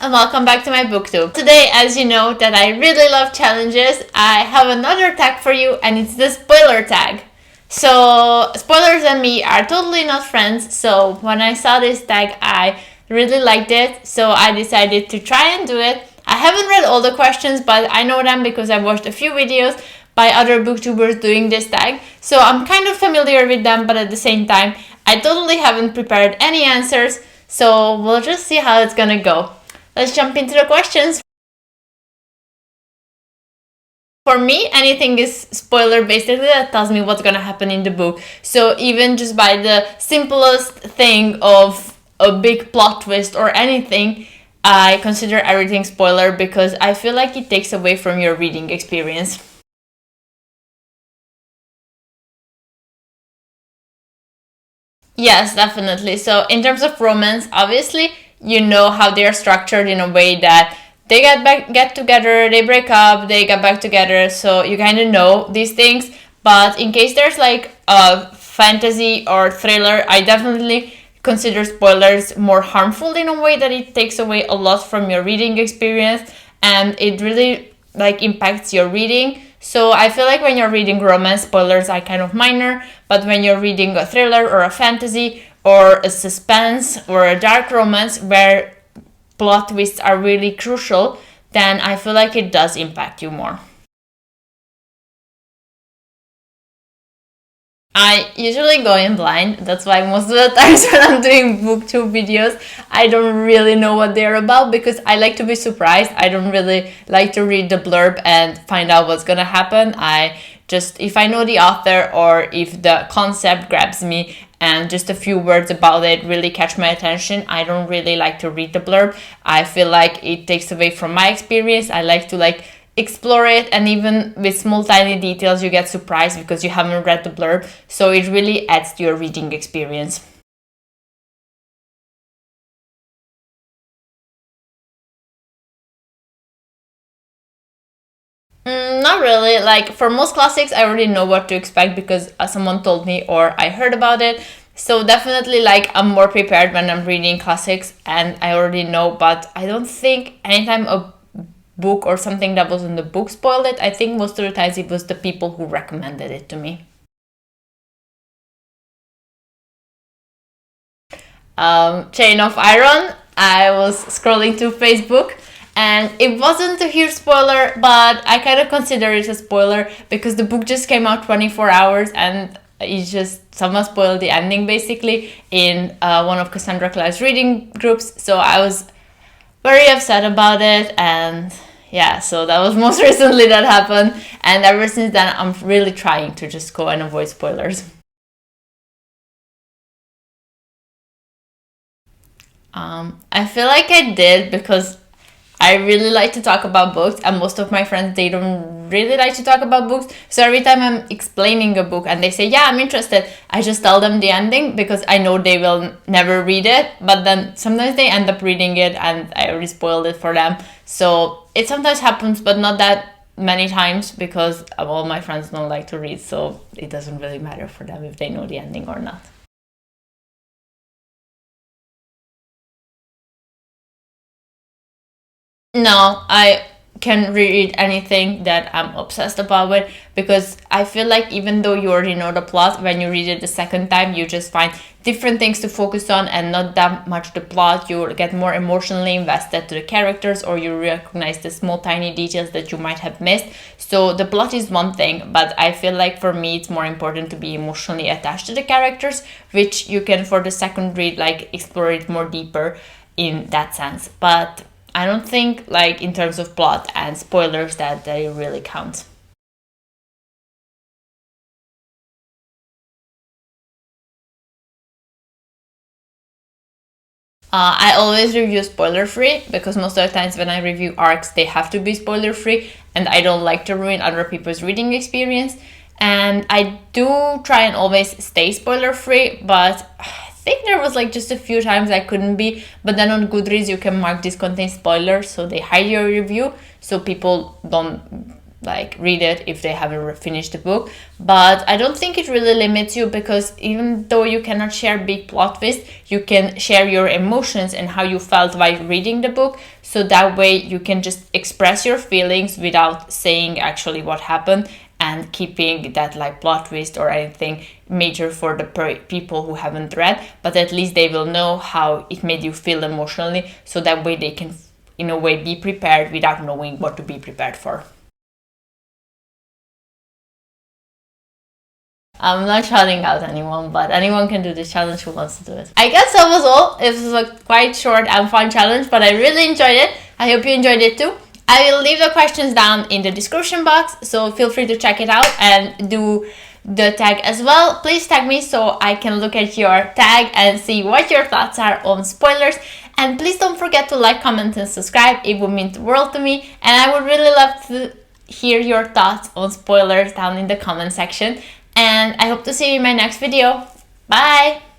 and welcome back to my booktube. Today, as you know that I really love challenges, I have another tag for you, and it's the spoiler tag. So spoilers and me are totally not friends, so when I saw this tag I really liked it, so I decided to try and do it. I haven't read all the questions, but I know them because I watched a few videos by other booktubers doing this tag, so I'm kind of familiar with them, but at the same time I totally haven't prepared any answers, so we'll just see how it's gonna go. Let's jump into the questions. For me, anything is spoiler basically that tells me what's gonna happen in the book. So even just by the simplest thing of a big plot twist or anything, I consider everything spoiler because I feel like it takes away from your reading experience. Yes, definitely. So in terms of romance, obviously, you know how they are structured in a way that they get together, they break up, they get back together, so you kind of know these things. But in case there's like a fantasy or thriller, I definitely consider spoilers more harmful in a way that it takes away a lot from your reading experience and it really like impacts your reading. So I feel like when you're reading romance, spoilers are kind of minor, but when you're reading a thriller or a fantasy or a suspense or a dark romance where plot twists are really crucial, then I feel like it does impact you more. I usually go in blind. That's why most of the times when I'm doing booktube videos, I don't really know what they're about because I like to be surprised. I don't really like to read the blurb and find out what's gonna happen. I just, if I know the author or if the concept grabs me and just a few words about it really catch my attention, I don't really like to read the blurb. I feel like it takes away from my experience. I like to explore it, and even with small tiny details you get surprised because you haven't read the blurb, so it really adds to your reading experience. Not really. Like for most classics I already know what to expect because someone told me or I heard about it, so definitely like I'm more prepared when I'm reading classics and I already know. But I don't think anytime a book or something that was in the book spoiled it. I think most of the times it was the people who recommended it to me. Chain of Iron, I was scrolling through Facebook and it wasn't a huge spoiler, but I kind of consider it a spoiler because the book just came out 24 hours and it's just someone spoiled the ending basically in one of Cassandra Clare's reading groups, so I was very upset about it. And yeah, so that was most recently that happened, and ever since then I'm really trying to just go and avoid spoilers. I feel like I did because I really like to talk about books, and most of my friends, they don't really like to talk about books. So every time I'm explaining a book and they say, yeah, I'm interested, I just tell them the ending because I know they will never read it. But then sometimes they end up reading it and I already spoiled it for them. So it sometimes happens, but not that many times because all my friends don't like to read. So it doesn't really matter for them if they know the ending or not. No, I can reread anything that I'm obsessed about with because I feel like even though you already know the plot, when you read it the second time, you just find different things to focus on and not that much the plot. You get more emotionally invested to the characters or you recognize the small tiny details that you might have missed. So the plot is one thing, but I feel like for me it's more important to be emotionally attached to the characters, which you can for the second read explore it more deeper in that sense. But I don't think in terms of plot and spoilers that they really count. I always review spoiler free because most of the times when I review arcs they have to be spoiler free and I don't like to ruin other people's reading experience. And I do try and always stay spoiler free, but I think there was just a few times I couldn't be. But then on Goodreads you can mark this contains spoilers, so they hide your review so people don't like read it if they haven't finished the book. But I don't think it really limits you, because even though you cannot share big plot twists, you can share your emotions and how you felt while reading the book, so that way you can just express your feelings without saying actually what happened, and keeping that like plot twist or anything major for the people who haven't read, but at least they will know how it made you feel emotionally, so that way they can in a way be prepared without knowing what to be prepared for. I'm not shouting out anyone, but anyone can do this challenge who wants to do it. I guess that was all. It was a quite short and fun challenge, but I really enjoyed it. I hope you enjoyed it too. I will leave the questions down in the description box, so feel free to check it out and do the tag as well. Please tag me so I can look at your tag and see what your thoughts are on spoilers. And please don't forget to like, comment, and subscribe. It would mean the world to me, and I would really love to hear your thoughts on spoilers down in the comment section. And I hope to see you in my next video. Bye!